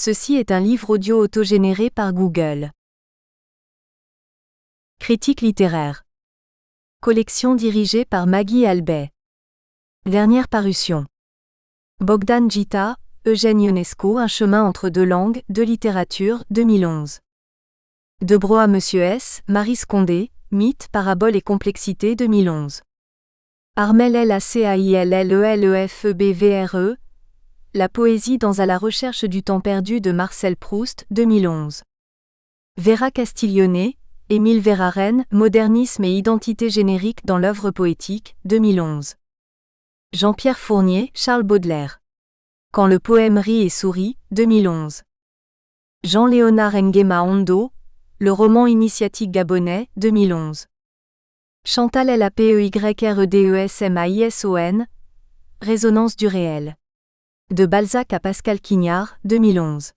Ceci est un livre audio autogénéré par Google. Critique littéraire. Collection dirigée par Maggie Albet. Dernière parution. Bogdan Gita, Eugène Ionesco, Un chemin entre deux langues, de littérature, 2011. De Bro à Monsieur S, Maryse Condé, Mythe, parabole et complexité, 2011. Armel Lacaillellelefebvre, La poésie dans À la recherche du temps perdu de Marcel Proust, 2011. Vera Castiglione, Émile Verhaeren, Modernisme et identité générique dans l'œuvre poétique, 2011. Jean-Pierre Fournier, Charles Baudelaire. Quand le poème rit et sourit, 2011. Jean-Léonard Nguema Ondo, Le roman initiatique gabonais, 2011. Chantal Lapeyredesmaison, Résonance du réel. De Balzac à Pascal Quignard, 2011.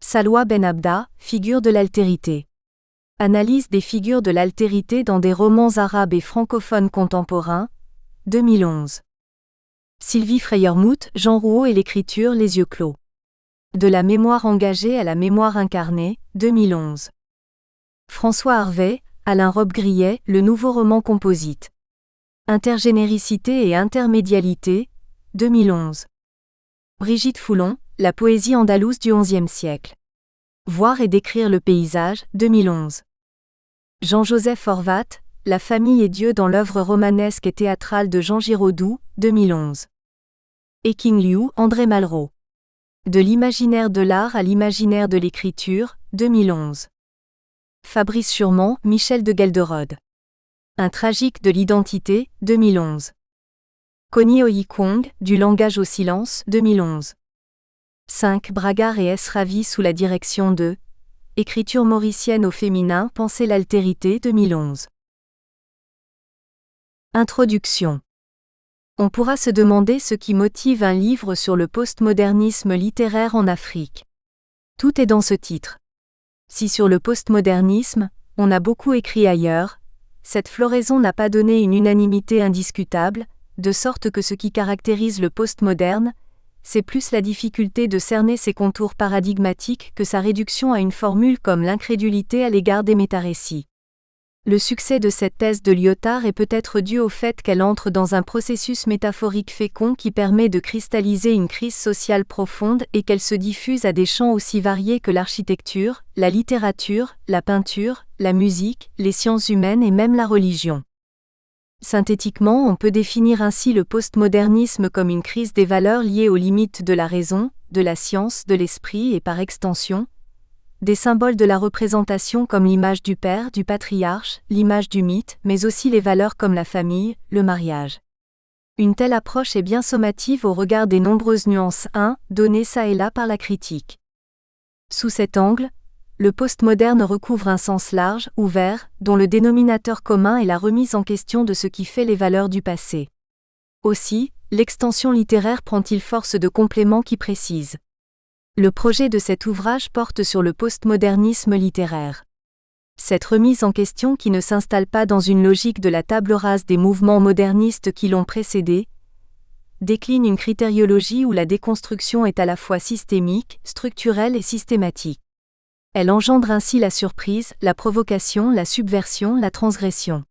Salwa Benabda, Figures de l'altérité. Analyse des figures de l'altérité dans des romans arabes et francophones contemporains, 2011. Sylvie Freyermuth, Jean Rouault et l'écriture Les yeux clos. De la mémoire engagée à la mémoire incarnée, 2011. François Harvey, Alain Robbe-Grillet, Le nouveau roman composite. Intergénéricité et intermédialité, 2011. Brigitte Foulon, La poésie andalouse du XIe siècle. Voir et décrire le paysage, 2011. Jean-Joseph Horvat, La famille et Dieu dans l'œuvre romanesque et théâtrale de Jean Giraudoux, 2011. Eking Liu, André Malraux. De l'imaginaire de l'art à l'imaginaire de l'écriture, 2011. Fabrice Schurman, Michel de Gelderode. Un tragique de l'identité, 2011. Connie Oyi-Kwong, Du langage au silence, 2011. 5 Bragard et S. Ravi sous la direction de Écriture mauricienne au féminin, Penser l'altérité, 2011. Introduction. On pourra se demander ce qui motive un livre sur le postmodernisme littéraire en Afrique. Tout est dans ce titre. Si sur le postmodernisme, on a beaucoup écrit ailleurs, cette floraison n'a pas donné une unanimité indiscutable, de sorte que ce qui caractérise le postmoderne, c'est plus la difficulté de cerner ses contours paradigmatiques que sa réduction à une formule comme l'incrédulité à l'égard des métarécits. Le succès de cette thèse de Lyotard est peut-être dû au fait qu'elle entre dans un processus métaphorique fécond qui permet de cristalliser une crise sociale profonde et qu'elle se diffuse à des champs aussi variés que l'architecture, la littérature, la peinture, la musique, les sciences humaines et même la religion. Synthétiquement, on peut définir ainsi le postmodernisme comme une crise des valeurs liées aux limites de la raison, de la science, de l'esprit et par extension, des symboles de la représentation comme l'image du père, du patriarche, l'image du mythe, mais aussi les valeurs comme la famille, le mariage. Une telle approche est bien sommative au regard des nombreuses nuances données çà et là par la critique. Sous cet angle, le postmoderne recouvre un sens large, ouvert, dont le dénominateur commun est la remise en question de ce qui fait les valeurs du passé. Aussi, l'extension littéraire prend-il force de compléments qui précisent. Le projet de cet ouvrage porte sur le postmodernisme littéraire. Cette remise en question qui ne s'installe pas dans une logique de la table rase des mouvements modernistes qui l'ont précédé, décline une critériologie où la déconstruction est à la fois systémique, structurelle et systématique. Elle engendre ainsi la surprise, la provocation, la subversion, la transgression.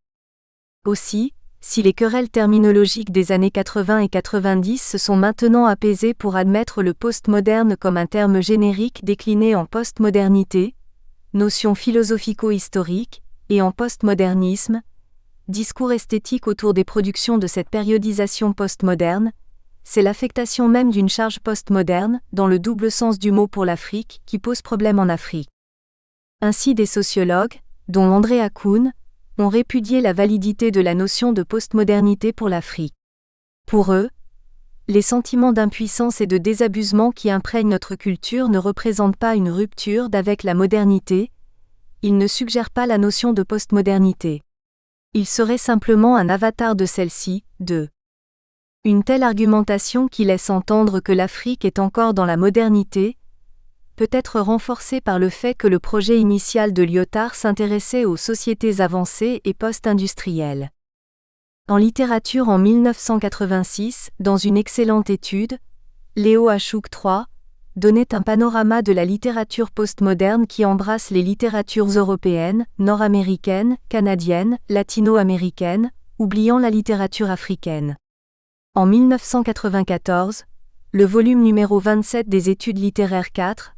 Aussi, si les querelles terminologiques des années 80 et 90 se sont maintenant apaisées pour admettre le postmoderne comme un terme générique décliné en postmodernité, notion philosophico-historique, et en postmodernisme, discours esthétique autour des productions de cette périodisation postmoderne, c'est l'affectation même d'une charge postmoderne, dans le double sens du mot pour l'Afrique, qui pose problème en Afrique. Ainsi des sociologues, dont André Hakoun, ont répudié la validité de la notion de postmodernité pour l'Afrique. Pour eux, les sentiments d'impuissance et de désabusement qui imprègnent notre culture ne représentent pas une rupture d'avec la modernité, ils ne suggèrent pas la notion de postmodernité. Ils seraient simplement un avatar de celle-ci, Une telle argumentation qui laisse entendre que l'Afrique est encore dans la modernité, peut être renforcée par le fait que le projet initial de Lyotard s'intéressait aux sociétés avancées et post-industrielles. En littérature en 1986, dans une excellente étude, Léo Achouk III, donnait un panorama de la littérature postmoderne qui embrasse les littératures européennes, nord-américaines, canadiennes, latino-américaines, oubliant la littérature africaine. En 1994, le volume numéro 27 des études littéraires 4,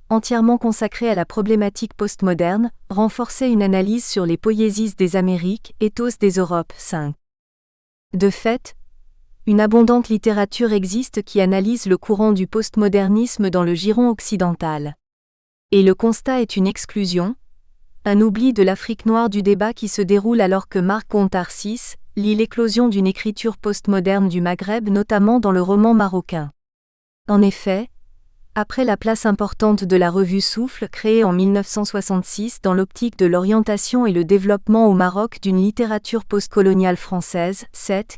entièrement consacré à la problématique postmoderne, renforçait une analyse sur les poésies des Amériques, ethos des Europes 5. De fait, une abondante littérature existe qui analyse le courant du postmodernisme dans le giron occidental. Et le constat est une exclusion, un oubli de l'Afrique noire du débat qui se déroule alors que Marc Contarcis lit l'éclosion d'une écriture postmoderne du Maghreb notamment dans le roman marocain. En effet, après la place importante de la revue Souffle créée en 1966 dans l'optique de l'orientation et le développement au Maroc d'une littérature postcoloniale française,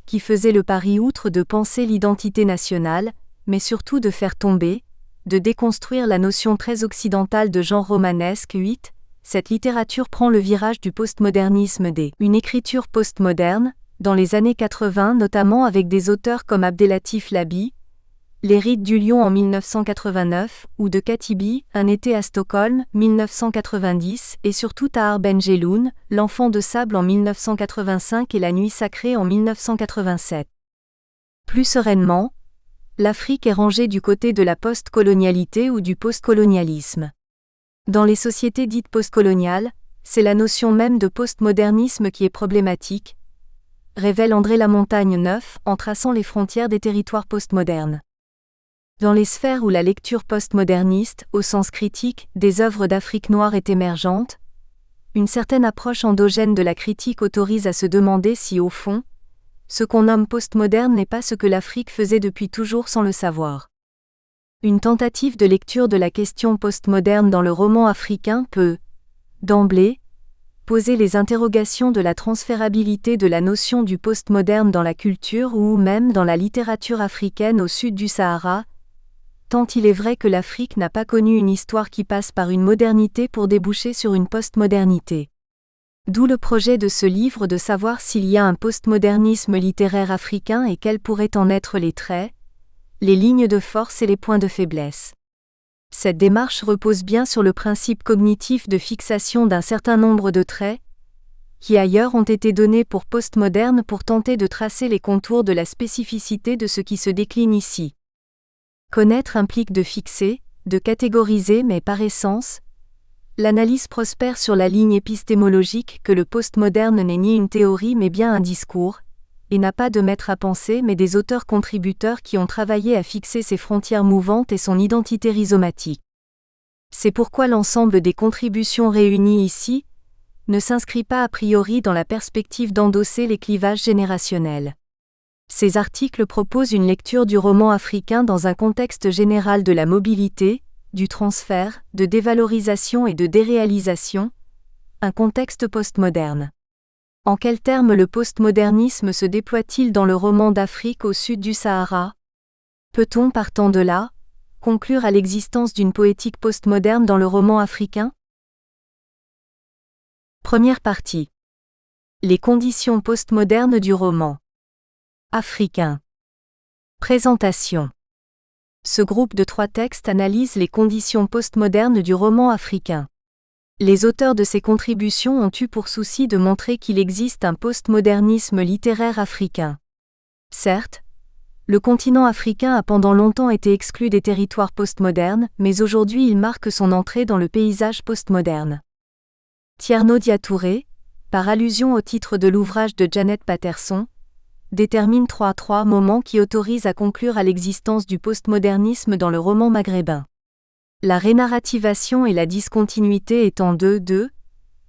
qui faisait le pari outre de penser l'identité nationale, mais surtout de faire tomber, de déconstruire la notion très occidentale de genre romanesque 8, cette littérature prend le virage du postmodernisme une écriture postmoderne, dans les années 80 notamment avec des auteurs comme Abdellatif Labi, Les Rites du Lion en 1989, ou de Katibi, Un été à Stockholm, 1990, et surtout Tahar Benjeloun, L'Enfant de sable en 1985 et La Nuit sacrée en 1987. Plus sereinement, l'Afrique est rangée du côté de la post-colonialité ou du postcolonialisme. Dans les sociétés dites postcoloniales, c'est la notion même de postmodernisme qui est problématique, révèle André Lamontagne 9 en traçant les frontières des territoires postmodernes. Dans les sphères où la lecture postmoderniste, au sens critique, des œuvres d'Afrique noire est émergente, une certaine approche endogène de la critique autorise à se demander si, au fond, ce qu'on nomme postmoderne n'est pas ce que l'Afrique faisait depuis toujours sans le savoir. Une tentative de lecture de la question postmoderne dans le roman africain peut, d'emblée, poser les interrogations de la transférabilité de la notion du postmoderne dans la culture ou même dans la littérature africaine au sud du Sahara, tant il est vrai que l'Afrique n'a pas connu une histoire qui passe par une modernité pour déboucher sur une postmodernité. D'où le projet de ce livre de savoir s'il y a un postmodernisme littéraire africain et quels pourraient en être les traits, les lignes de force et les points de faiblesse. Cette démarche repose bien sur le principe cognitif de fixation d'un certain nombre de traits, qui ailleurs ont été donnés pour postmoderne pour tenter de tracer les contours de la spécificité de ce qui se décline ici. Connaître implique de fixer, de catégoriser mais par essence, l'analyse prospère sur la ligne épistémologique que le postmoderne n'est ni une théorie mais bien un discours, et n'a pas de maître à penser mais des auteurs contributeurs qui ont travaillé à fixer ses frontières mouvantes et son identité rhizomatique. C'est pourquoi l'ensemble des contributions réunies ici ne s'inscrit pas a priori dans la perspective d'endosser les clivages générationnels. Ces articles proposent une lecture du roman africain dans un contexte général de la mobilité, du transfert, de dévalorisation et de déréalisation, un contexte postmoderne. En quels termes le postmodernisme se déploie-t-il dans le roman d'Afrique au sud du Sahara ? Peut-on, partant de là, conclure à l'existence d'une poétique postmoderne dans le roman africain ? Première partie. Les conditions postmodernes du roman africain. Présentation. Ce groupe de 3 textes analyse les conditions postmodernes du roman africain. Les auteurs de ces contributions ont eu pour souci de montrer qu'il existe un postmodernisme littéraire africain. Certes, le continent africain a pendant longtemps été exclu des territoires postmodernes, mais aujourd'hui il marque son entrée dans le paysage postmoderne. Tierno Diatouré, par allusion au titre de l'ouvrage de Janet Patterson, détermine 3 moments qui autorisent à conclure à l'existence du postmodernisme dans le roman maghrébin. La rénarrativation et la discontinuité étant deux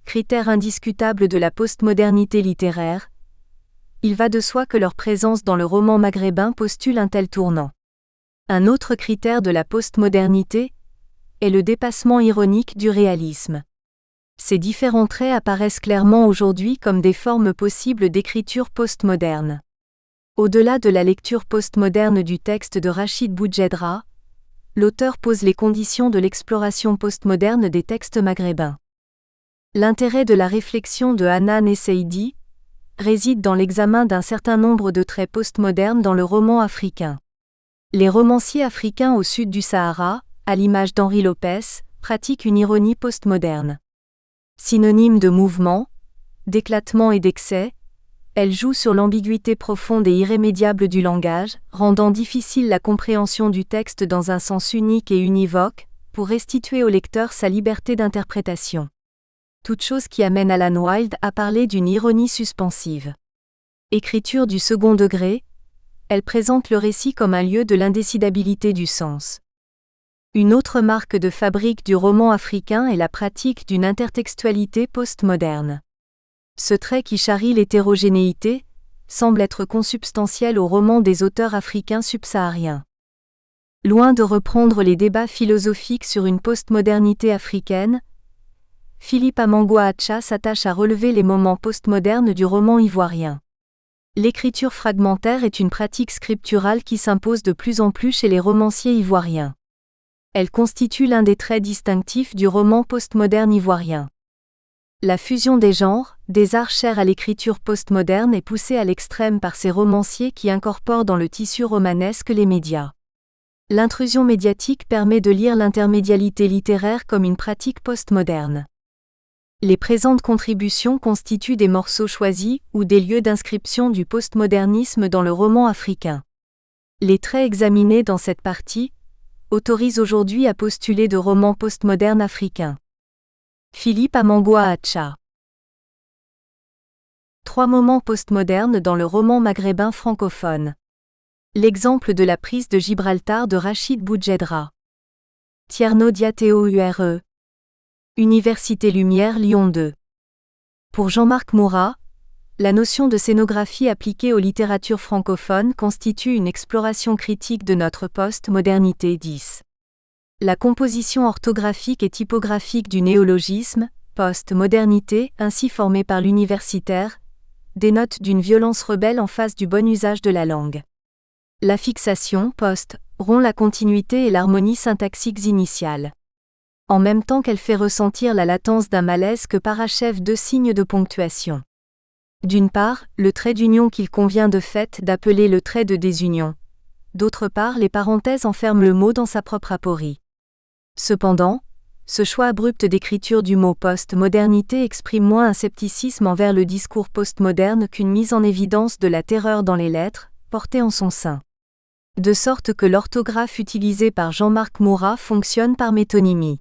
critères indiscutables de la postmodernité littéraire, il va de soi que leur présence dans le roman maghrébin postule un tel tournant. Un autre critère de la postmodernité est le dépassement ironique du réalisme. Ces différents traits apparaissent clairement aujourd'hui comme des formes possibles d'écriture postmoderne. Au-delà de la lecture postmoderne du texte de Rachid Boujedra, l'auteur pose les conditions de l'exploration postmoderne des textes maghrébins. L'intérêt de la réflexion de Hanan Essaidi réside dans l'examen d'un certain nombre de traits postmodernes dans le roman africain. Les romanciers africains au sud du Sahara, à l'image d'Henri Lopès, pratiquent une ironie postmoderne. Synonyme de mouvement, d'éclatement et d'excès, elle joue sur l'ambiguïté profonde et irrémédiable du langage, rendant difficile la compréhension du texte dans un sens unique et univoque, pour restituer au lecteur sa liberté d'interprétation. Toute chose qui amène Alan Wilde à parler d'une ironie suspensive. Écriture du second degré, elle présente le récit comme un lieu de l'indécidabilité du sens. Une autre marque de fabrique du roman africain est la pratique d'une intertextualité postmoderne. Ce trait qui charrie l'hétérogénéité semble être consubstantiel au roman des auteurs africains subsahariens. Loin de reprendre les débats philosophiques sur une postmodernité africaine, Philippe Amangwa-Atcha s'attache à relever les moments postmodernes du roman ivoirien. L'écriture fragmentaire est une pratique scripturale qui s'impose de plus en plus chez les romanciers ivoiriens. Elle constitue l'un des traits distinctifs du roman postmoderne ivoirien. La fusion des genres, des arts chers à l'écriture postmoderne est poussée à l'extrême par ces romanciers qui incorporent dans le tissu romanesque les médias. L'intrusion médiatique permet de lire l'intermédialité littéraire comme une pratique postmoderne. Les présentes contributions constituent des morceaux choisis ou des lieux d'inscription du postmodernisme dans le roman africain. Les traits examinés dans cette partie autorisent aujourd'hui à postuler de romans postmodernes africains. Philippe Amangwa-Atcha. 3 moments postmodernes dans le roman maghrébin francophone. L'exemple de la prise de Gibraltar de Rachid Boudjedra. Tierno Diateo URE. Université Lumière Lyon 2. Pour Jean-Marc Moura, la notion de scénographie appliquée aux littératures francophones constitue une exploration critique de notre post-modernité 10. La composition orthographique et typographique du néologisme, post-modernité, ainsi formé par l'universitaire, dénote d'une violence rebelle en face du bon usage de la langue. La fixation, post, rompt la continuité et l'harmonie syntaxiques initiales. En même temps qu'elle fait ressentir la latence d'un malaise que parachèvent 2 signes de ponctuation. D'une part, le trait d'union qu'il convient de fait d'appeler le trait de désunion. D'autre part, les parenthèses enferment le mot dans sa propre aporie. Cependant, ce choix abrupt d'écriture du mot post-modernité exprime moins un scepticisme envers le discours postmoderne qu'une mise en évidence de la terreur dans les lettres, portée en son sein. De sorte que l'orthographe utilisée par Jean-Marc Moura fonctionne par métonymie.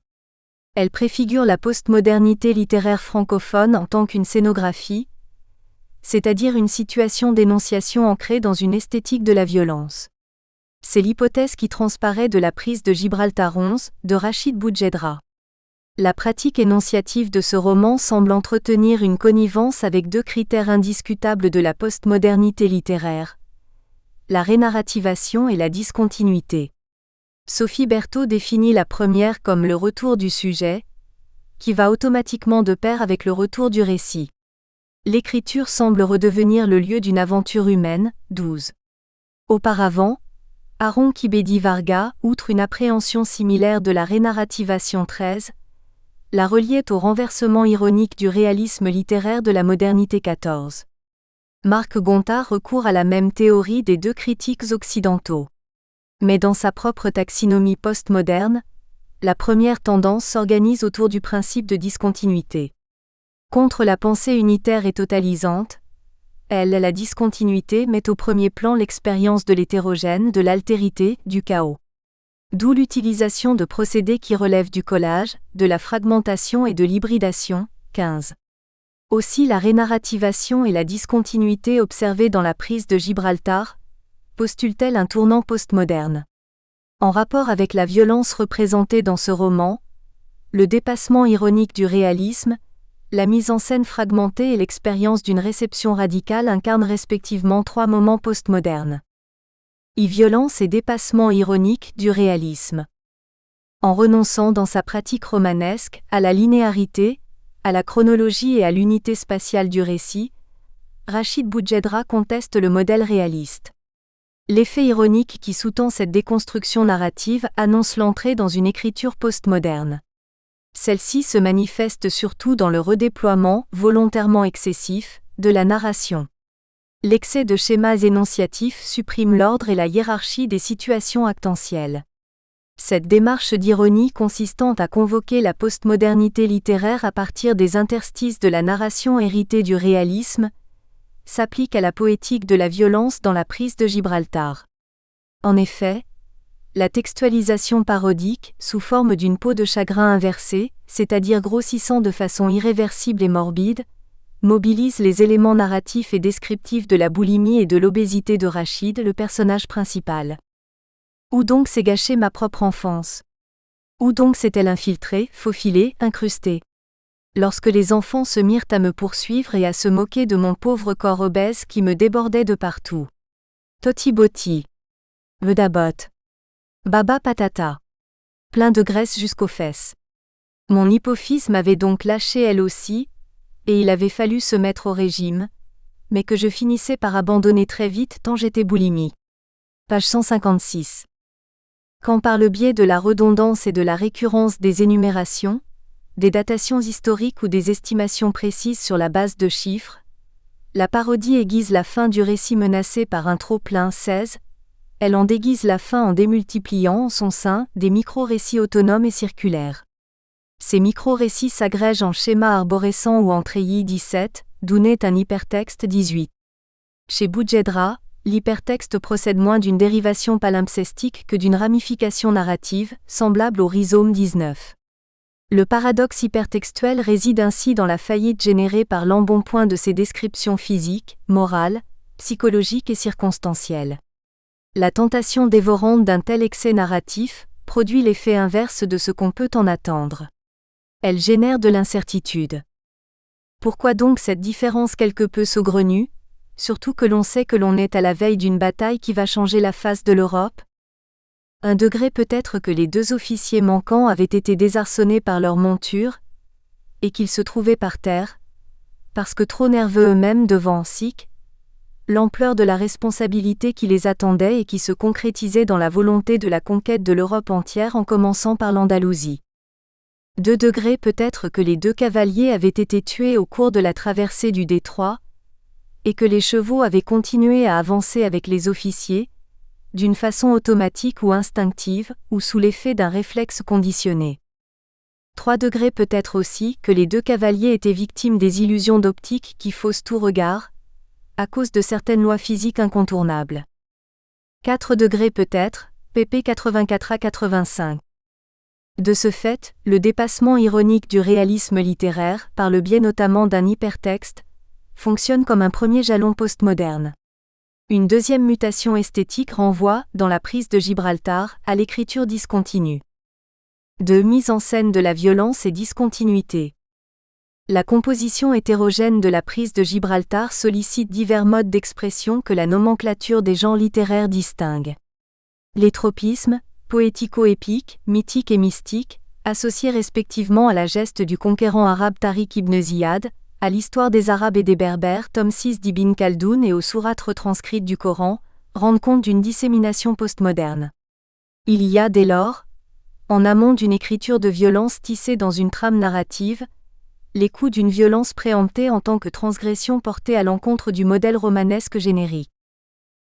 Elle préfigure la postmodernité littéraire francophone en tant qu'une scénographie, c'est-à-dire une situation d'énonciation ancrée dans une esthétique de la violence. C'est l'hypothèse qui transparaît de la prise de Gibraltar 11, de Rachid Boudjedra. La pratique énonciative de ce roman semble entretenir une connivence avec 2 critères indiscutables de la postmodernité littéraire: la rénarrativation et la discontinuité. Sophie Berthaud définit la première comme le retour du sujet, qui va automatiquement de pair avec le retour du récit. L'écriture semble redevenir le lieu d'une aventure humaine. 12. Auparavant, Aaron Kibedi Varga, outre une appréhension similaire de la rénarrativation 13, la reliait au renversement ironique du réalisme littéraire de la modernité 14. Marc Gontard recourt à la même théorie des 2 critiques occidentaux. Mais dans sa propre taxinomie postmoderne, la première tendance s'organise autour du principe de discontinuité. Contre la pensée unitaire et totalisante, la discontinuité met au premier plan l'expérience de l'hétérogène, de l'altérité, du chaos. D'où l'utilisation de procédés qui relèvent du collage, de la fragmentation et de l'hybridation. 15. Aussi la rénarrativation et la discontinuité observées dans la prise de Gibraltar postule-t-elle un tournant postmoderne. En rapport avec la violence représentée dans ce roman, le dépassement ironique du réalisme, la mise en scène fragmentée et l'expérience d'une réception radicale incarnent respectivement 3 moments postmodernes. Violence et dépassement ironique du réalisme. En renonçant dans sa pratique romanesque à la linéarité, à la chronologie et à l'unité spatiale du récit, Rachid Boudjedra conteste le modèle réaliste. L'effet ironique qui sous-tend cette déconstruction narrative annonce l'entrée dans une écriture postmoderne. Celle-ci se manifeste surtout dans le redéploiement, volontairement excessif, de la narration. L'excès de schémas énonciatifs supprime l'ordre et la hiérarchie des situations actentielles. Cette démarche d'ironie consistant à convoquer la postmodernité littéraire à partir des interstices de la narration héritée du réalisme, s'applique à la poétique de la violence dans la prise de Gibraltar. En effet, la textualisation parodique, sous forme d'une peau de chagrin inversée, c'est-à-dire grossissant de façon irréversible et morbide, mobilise les éléments narratifs et descriptifs de la boulimie et de l'obésité de Rachid, le personnage principal. Où donc s'est gâchée ma propre enfance? Où donc s'est-elle infiltrée, faufilée, incrustée? Lorsque les enfants se mirent à me poursuivre et à se moquer de mon pauvre corps obèse qui me débordait de partout. Toti botti. Vedabot. Baba patata. Plein de graisse jusqu'aux fesses. Mon hypophyse m'avait donc lâché elle aussi, et il avait fallu se mettre au régime, mais que je finissais par abandonner très vite tant j'étais boulimie. Page 156. Quand par le biais de la redondance et de la récurrence des énumérations, des datations historiques ou des estimations précises sur la base de chiffres, la parodie aiguise la fin du récit menacé par un trop-plein 16, elle en déguise la fin en démultipliant en son sein des micro-récits autonomes et circulaires. Ces micro-récits s'agrègent en schémas arborescents ou en treillis 17, d'où naît un hypertexte 18. Chez Boudjedra, l'hypertexte procède moins d'une dérivation palimpsestique que d'une ramification narrative, semblable au rhizome 19. Le paradoxe hypertextuel réside ainsi dans la faillite générée par l'embonpoint de ces descriptions physiques, morales, psychologiques et circonstancielles. La tentation dévorante d'un tel excès narratif produit l'effet inverse de ce qu'on peut en attendre. Elle génère de l'incertitude. Pourquoi donc cette différence quelque peu saugrenue, surtout que l'on sait que l'on est à la veille d'une bataille qui va changer la face de l'Europe? Un degré peut-être que les deux officiers manquants avaient été désarçonnés par leur monture, et qu'ils se trouvaient par terre, parce que trop nerveux eux-mêmes devant Sic, l'ampleur de la responsabilité qui les attendait et qui se concrétisait dans la volonté de la conquête de l'Europe entière en commençant par l'Andalousie. 2 degrés peut-être que les 2 cavaliers avaient été tués au cours de la traversée du détroit, et que les chevaux avaient continué à avancer avec les officiers, d'une façon automatique ou instinctive, ou sous l'effet d'un réflexe conditionné. 3 degrés peut-être aussi que les 2 cavaliers étaient victimes des illusions d'optique qui faussent tout regard, à cause de certaines lois physiques incontournables. 4 degrés peut-être, pp 84 à 85. De ce fait, le dépassement ironique du réalisme littéraire, par le biais notamment d'un hypertexte, fonctionne comme un premier jalon postmoderne. Une deuxième mutation esthétique renvoie, dans la prise de Gibraltar, à l'écriture discontinue. De mise en scène de la violence et discontinuité. La composition hétérogène de la prise de Gibraltar sollicite divers modes d'expression que la nomenclature des genres littéraires distingue. Les tropismes, poético-épiques, mythiques et mystiques, associés respectivement à la geste du conquérant arabe Tariq ibn Ziyad, à l'histoire des Arabes et des Berbères, tome 6 d'Ibn Khaldoun et aux sourates retranscrites du Coran, rendent compte d'une dissémination postmoderne. Il y a dès lors, en amont d'une écriture de violence tissée dans une trame narrative, les coups d'une violence préemptée en tant que transgression portée à l'encontre du modèle romanesque générique.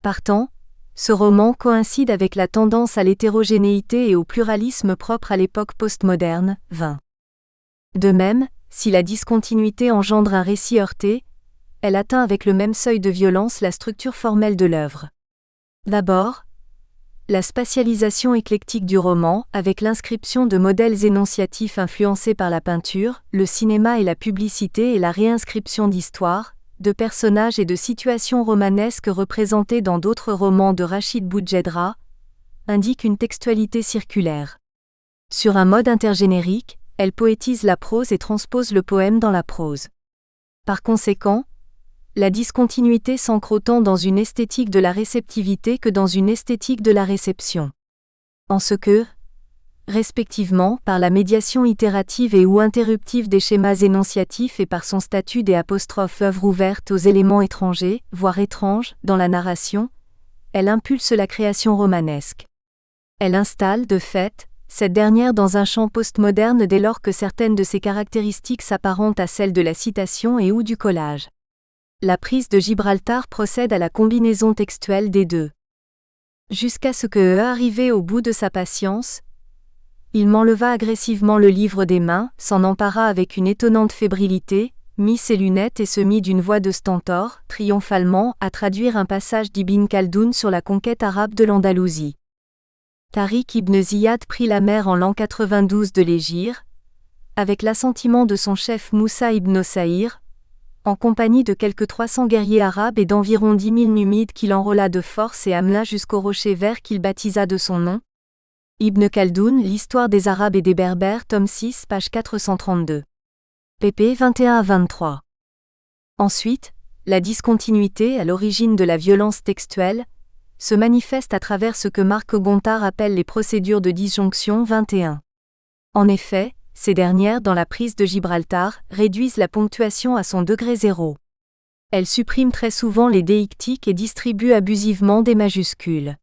Partant, ce roman coïncide avec la tendance à l'hétérogénéité et au pluralisme propre à l'époque postmoderne, 20. De même, si la discontinuité engendre un récit heurté, elle atteint avec le même seuil de violence la structure formelle de l'œuvre. D'abord, la spatialisation éclectique du roman, avec l'inscription de modèles énonciatifs influencés par la peinture, le cinéma et la publicité et la réinscription d'histoires, de personnages et de situations romanesques représentés dans d'autres romans de Rachid Boudjedra, indique une textualité circulaire. Sur un mode intergénérique, elle poétise la prose et transpose le poème dans la prose. Par conséquent, la discontinuité s'ancre autant dans une esthétique de la réceptivité que dans une esthétique de la réception. En ce que, respectivement, par la médiation itérative et ou interruptive des schémas énonciatifs et par son statut des apostrophes œuvre ouverte aux éléments étrangers, voire étranges, dans la narration, elle impulse la création romanesque. Elle installe, de fait, cette dernière dans un champ postmoderne dès lors que certaines de ses caractéristiques s'apparentent à celles de la citation et ou du collage. La prise de Gibraltar procède à la combinaison textuelle des deux. Jusqu'à ce que, arrivé au bout de sa patience, il m'enleva agressivement le livre des mains, s'en empara avec une étonnante fébrilité, mit ses lunettes et se mit d'une voix de stentor, triomphalement, à traduire un passage d'Ibn Khaldoun sur la conquête arabe de l'Andalousie. Tariq ibn Ziyad prit la mer en l'an 92 de l'Hégire, avec l'assentiment de son chef Moussa ibn Osaïr, en compagnie de quelques 300 guerriers arabes et d'environ 10 000 Numides qu'il enrôla de force et amena jusqu'au rocher vert qu'il baptisa de son nom. Ibn Khaldoun, l'histoire des Arabes et des Berbères, tome 6, page 432. pp 21-23. Ensuite, la discontinuité à l'origine de la violence textuelle se manifeste à travers ce que Marc Gontard appelle les procédures de disjonction 21. En effet, ces dernières, dans la prise de Gibraltar, réduisent la ponctuation à son degré zéro. Elles suppriment très souvent les déictiques et distribuent abusivement des majuscules.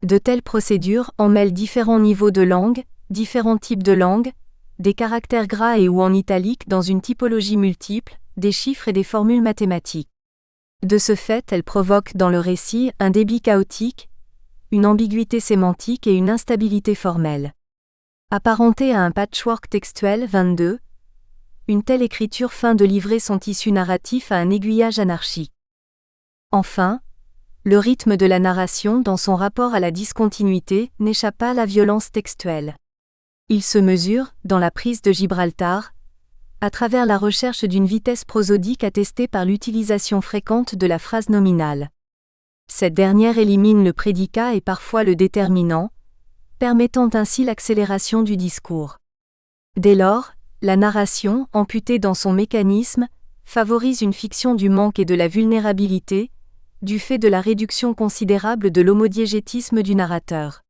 De telles procédures en mêlent différents niveaux de langue, différents types de langue, des caractères gras et ou en italique dans une typologie multiple, des chiffres et des formules mathématiques. De ce fait, elles provoquent dans le récit un débit chaotique, une ambiguïté sémantique et une instabilité formelle. Apparentée à un patchwork textuel 22, une telle écriture feint de livrer son tissu narratif à un aiguillage anarchique. Enfin, le rythme de la narration dans son rapport à la discontinuité n'échappe pas à la violence textuelle. Il se mesure, dans la prise de Gibraltar, à travers la recherche d'une vitesse prosodique attestée par l'utilisation fréquente de la phrase nominale. Cette dernière élimine le prédicat et parfois le déterminant, permettant ainsi l'accélération du discours. Dès lors, la narration, amputée dans son mécanisme, favorise une fiction du manque et de la vulnérabilité, du fait de la réduction considérable de l'homodiégétisme du narrateur.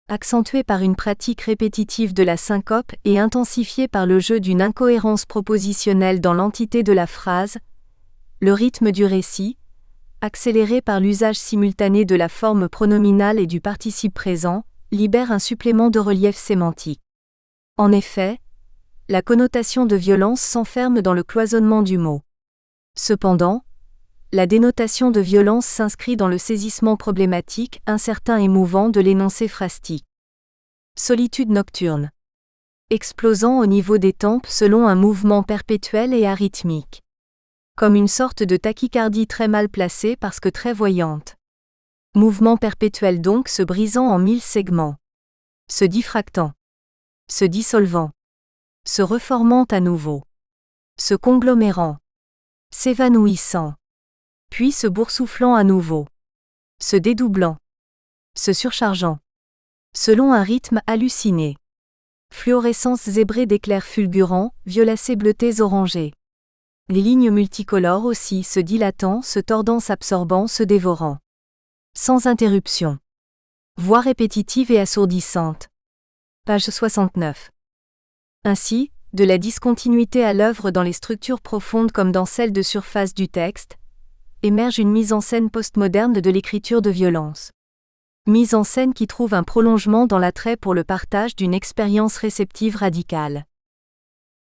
Accentuée par une pratique répétitive de la syncope et intensifiée par le jeu d'une incohérence propositionnelle dans l'entité de la phrase, le rythme du récit, accéléré par l'usage simultané de la forme pronominale et du participe présent, libère un supplément de relief sémantique. En effet, la connotation de violence s'enferme dans le cloisonnement du mot. Cependant, la dénotation de violence s'inscrit dans le saisissement problématique, incertain et mouvant de l'énoncé phrastique. Solitude nocturne. Explosant au niveau des tempes selon un mouvement perpétuel et arythmique. Comme une sorte de tachycardie très mal placée parce que très voyante. Mouvement perpétuel donc se brisant en 1000 segments. Se diffractant. Se dissolvant. Se reformant à nouveau. Se conglomérant. S'évanouissant. Puis se boursouflant à nouveau. Se dédoublant. Se surchargeant. Selon un rythme halluciné. Fluorescence zébrée d'éclairs fulgurants, violacés bleutés orangés. Les lignes multicolores aussi se dilatant, se tordant, s'absorbant, se dévorant. Sans interruption. Voix répétitive et assourdissante. Page 69. Ainsi, de la discontinuité à l'œuvre dans les structures profondes comme dans celles de surface du texte, émerge une mise en scène postmoderne de l'écriture de violence. Mise en scène qui trouve un prolongement dans l'attrait pour le partage d'une expérience réceptive radicale.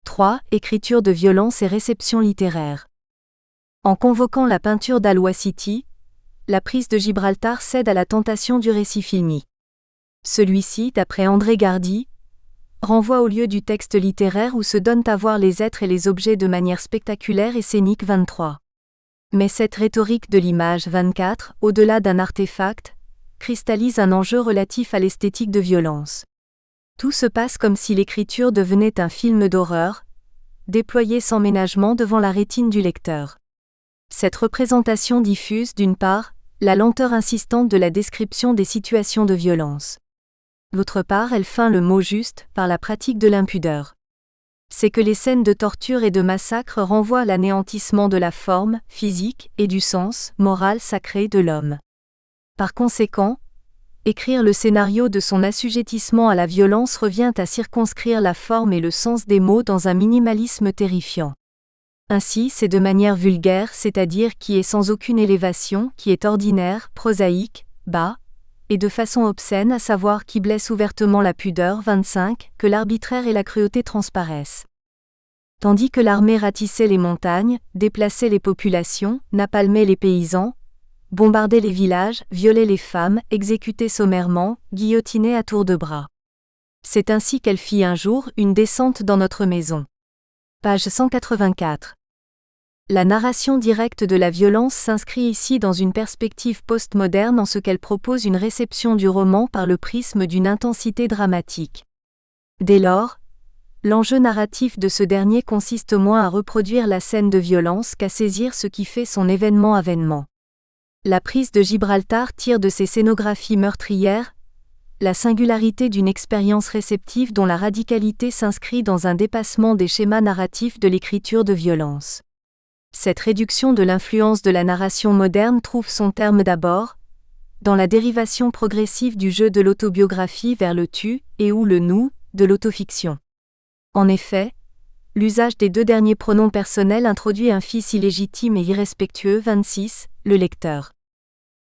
3. Écriture de violence et réception littéraire. En convoquant la peinture d'Al-Wasiti, la prise de Gibraltar cède à la tentation du récit filmique. Celui-ci, d'après André Gardy, renvoie au lieu du texte littéraire où se donnent à voir les êtres et les objets de manière spectaculaire et scénique 23. Mais cette rhétorique de l'image 24, au-delà d'un artefact, cristallise un enjeu relatif à l'esthétique de violence. Tout se passe comme si l'écriture devenait un film d'horreur, déployé sans ménagement devant la rétine du lecteur. Cette représentation diffuse, d'une part, la lenteur insistante de la description des situations de violence. D'autre part, elle feint le mot juste par la pratique de l'impudeur. C'est que les scènes de torture et de massacre renvoient à l'anéantissement de la forme, physique, et du sens, moral sacré de l'homme. Par conséquent, écrire le scénario de son assujettissement à la violence revient à circonscrire la forme et le sens des mots dans un minimalisme terrifiant. Ainsi, c'est de manière vulgaire, c'est-à-dire qui est sans aucune élévation, qui est ordinaire, prosaïque, bas, et de façon obscène, à savoir qui blesse ouvertement la pudeur 25, que l'arbitraire et la cruauté transparaissent. Tandis que l'armée ratissait les montagnes, déplaçait les populations, napalmait les paysans, bombardait les villages, violait les femmes, exécutait sommairement, guillotinait à tour de bras. C'est ainsi qu'elle fit un jour une descente dans notre maison. Page 184. La narration directe de la violence s'inscrit ici dans une perspective postmoderne en ce qu'elle propose une réception du roman par le prisme d'une intensité dramatique. Dès lors, l'enjeu narratif de ce dernier consiste moins à reproduire la scène de violence qu'à saisir ce qui fait son événement-avènement. La prise de Gibraltar tire de ces scénographies meurtrières la singularité d'une expérience réceptive dont la radicalité s'inscrit dans un dépassement des schémas narratifs de l'écriture de violence. Cette réduction de l'influence de la narration moderne trouve son terme d'abord dans la dérivation progressive du jeu de l'autobiographie vers le tu et ou le nous de l'autofiction. En effet, l'usage des deux derniers pronoms personnels introduit un fils illégitime et irrespectueux 26, le lecteur.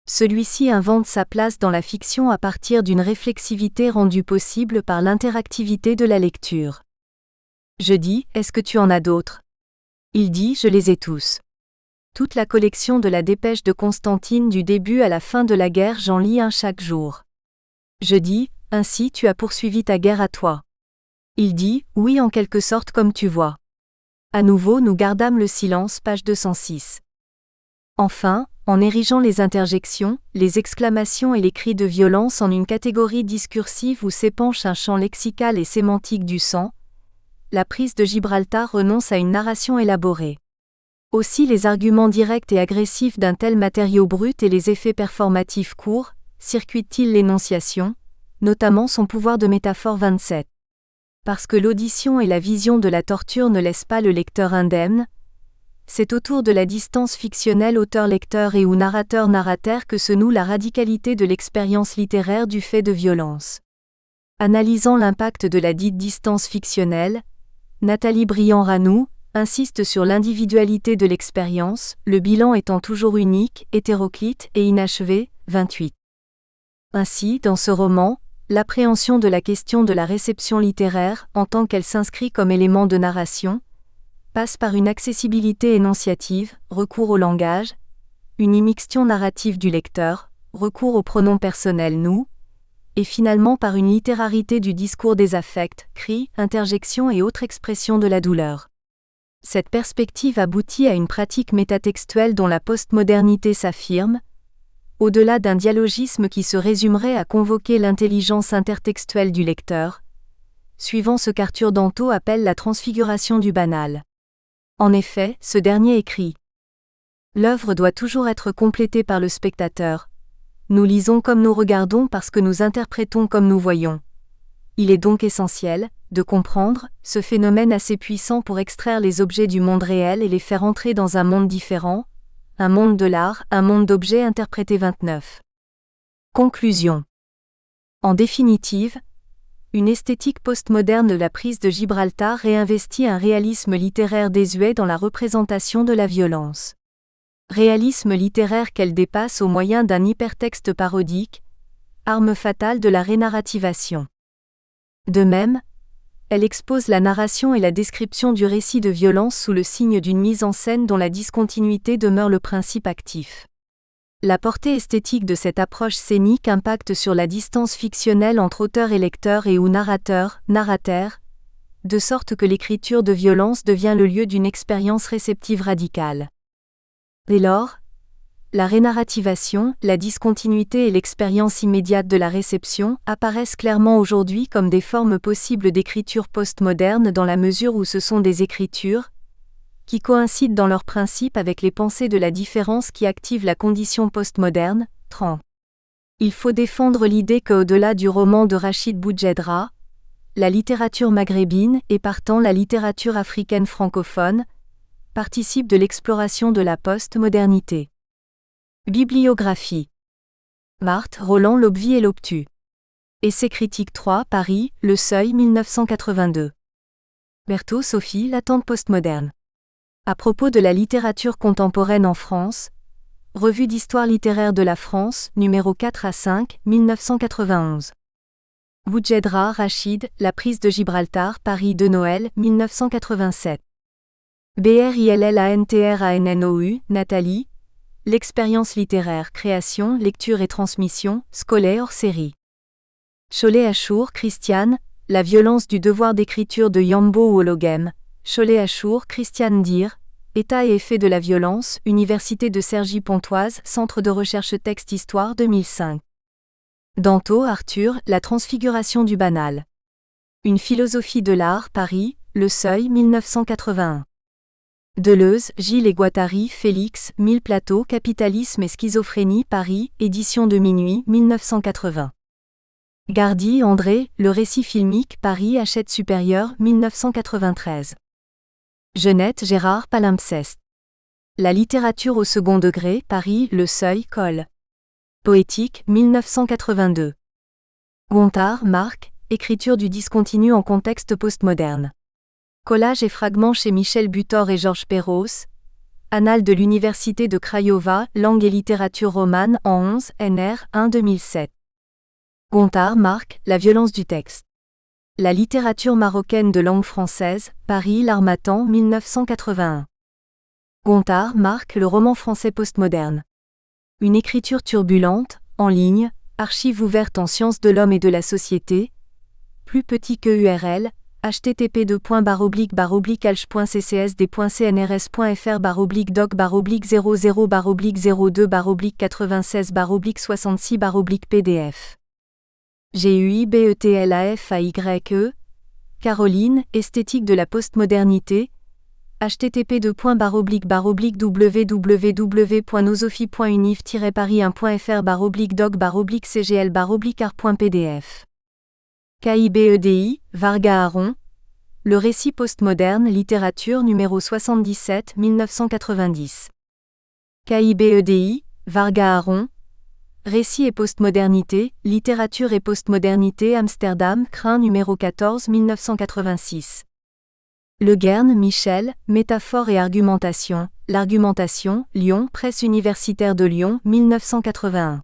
Celui-ci invente sa place dans la fiction à partir d'une réflexivité rendue possible par l'interactivité de la lecture. Je dis, est-ce que tu en as d'autres ? Il dit, je les ai tous. Toute la collection de la dépêche de Constantine du début à la fin de la guerre, j'en lis un chaque jour. Je dis, ainsi tu as poursuivi ta guerre à toi. Il dit, oui en quelque sorte comme tu vois. À nouveau nous gardâmes le silence, page 206. Enfin, en érigeant les interjections, les exclamations et les cris de violence en une catégorie discursive où s'épanche un champ lexical et sémantique du sang, la prise de Gibraltar renonce à une narration élaborée. Aussi les arguments directs et agressifs d'un tel matériau brut et les effets performatifs courts, circuitent-ils l'énonciation, notamment son pouvoir de métaphore 27. Parce que l'audition et la vision de la torture ne laissent pas le lecteur indemne, c'est autour de la distance fictionnelle auteur-lecteur et ou narrateur-narrateur que se noue la radicalité de l'expérience littéraire du fait de violence. Analysant l'impact de la dite distance fictionnelle, Nathalie Briand-Ranou insiste sur l'individualité de l'expérience, le bilan étant toujours unique, hétéroclite et inachevé, 28. Ainsi, dans ce roman, l'appréhension de la question de la réception littéraire, en tant qu'elle s'inscrit comme élément de narration, passe par une accessibilité énonciative, recours au langage, une immixtion narrative du lecteur, recours au pronom personnel nous, et finalement par une littérarité du discours des affects, cris, interjections et autres expressions de la douleur. Cette perspective aboutit à une pratique métatextuelle dont la postmodernité s'affirme, au-delà d'un dialogisme qui se résumerait à convoquer l'intelligence intertextuelle du lecteur, suivant ce qu'Arthur Danto appelle la transfiguration du banal. En effet, ce dernier écrit « L'œuvre doit toujours être complétée par le spectateur. Nous lisons comme nous regardons parce que nous interprétons comme nous voyons. Il est donc essentiel de comprendre ce phénomène assez puissant pour extraire les objets du monde réel et les faire entrer dans un monde différent, un monde de l'art, un monde d'objets interprétés 29. » Conclusion. En définitive, une esthétique postmoderne de la prise de Gibraltar réinvestit un réalisme littéraire désuet dans la représentation de la violence. Réalisme littéraire qu'elle dépasse au moyen d'un hypertexte parodique, arme fatale de la rénarrativation. De même, elle expose la narration et la description du récit de violence sous le signe d'une mise en scène dont la discontinuité demeure le principe actif. La portée esthétique de cette approche scénique impacte sur la distance fictionnelle entre auteur et lecteur et ou narrateur, de sorte que l'écriture de violence devient le lieu d'une expérience réceptive radicale. Dès lors, la rénarrativation, la discontinuité et l'expérience immédiate de la réception apparaissent clairement aujourd'hui comme des formes possibles d'écriture postmoderne dans la mesure où ce sont des écritures qui coïncident dans leurs principes avec les pensées de la différence qui activent la condition postmoderne. 30. Il faut défendre l'idée qu'au-delà du roman de Rachid Boujedra, la littérature maghrébine, et partant la littérature africaine francophone, participe de l'exploration de la post-modernité. Bibliographie. Marthe, Roland L'Obvie et l'Obtus. Essai critique 3, Paris, Le Seuil 1982. Berthaud, Sophie, L'attente postmoderne. À propos de la littérature contemporaine en France, Revue d'histoire littéraire de la France, numéro 4 à 5, 1991. Boujedra, Rachid, La prise de Gibraltar, Paris de Noël, 1987. BRILLANTRANNOU, Nathalie. L'expérience littéraire, création, lecture et transmission, scolaire hors série. Cholet-Achour, Christiane. La violence du devoir d'écriture de Yambo ou Hologem. Cholet-Achour, Christiane Dire. État et effet de la violence, Université de Cergy-Pontoise, Centre de recherche texte histoire 2005. Danto, Arthur, La transfiguration du banal. Une philosophie de l'art, Paris, Le Seuil 1981. Deleuze, Gilles et Guattari, Félix, 1000 plateaux, Capitalisme et schizophrénie, Paris, édition de Minuit 1980. Gardy, André, Le récit filmique, Paris, Hachette supérieure 1993. Genette, Gérard, Palimpseste. La littérature au second degré, Paris, Le Seuil, Coll. Poétique, 1982. Gontard, Marc, Écriture du discontinu en contexte postmoderne. Collages et fragments chez Michel Butor et Georges Perros. Annales de l'Université de Craiova, Langue et littérature romane en 11, NR 1 2007. Gontard, Marc, La violence du texte. La littérature marocaine de langue française, Paris, L'Harmattan 1981. Gontard, Marc, Le roman français postmoderne. Une écriture turbulente, en ligne, archive ouverte en sciences de l'homme et de la société. Plus petit que URL, http://alch.ccs.fr/doc/02/96/96/66/PDF. GUIBETLAFAYE. Caroline, Esthétique de la postmodernité. http://www.nosophi.univ-paris1.fr/doc/cgl/art.pdf. KIBEDI, Varga Aron. Le récit postmoderne, littérature numéro 77, 1990. KIBEDI, Varga Aron. Récit et postmodernité, littérature et postmodernité, Amsterdam, Crin numéro 14, 1986. Le Guern, Michel, Métaphore et argumentation, l'argumentation, Lyon, Presse universitaire de Lyon, 1981.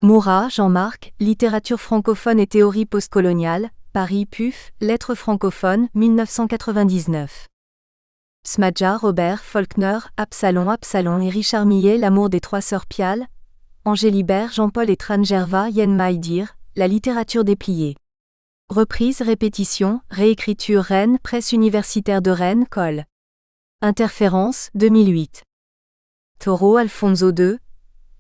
Mourat, Jean-Marc, Littérature francophone et théorie postcoloniale, Paris PUF, Lettres francophones, 1999. Smadja, Robert, Faulkner, Absalon et Richard Millet, L'amour des trois sœurs Pial. Angélibert, Jean-Paul et Tran Gerva, Yen Maïdir, La littérature dépliée. Reprise, répétition, réécriture Rennes, Presse universitaire de Rennes, Coll. Interférence, 2008. Toro, Alfonso II.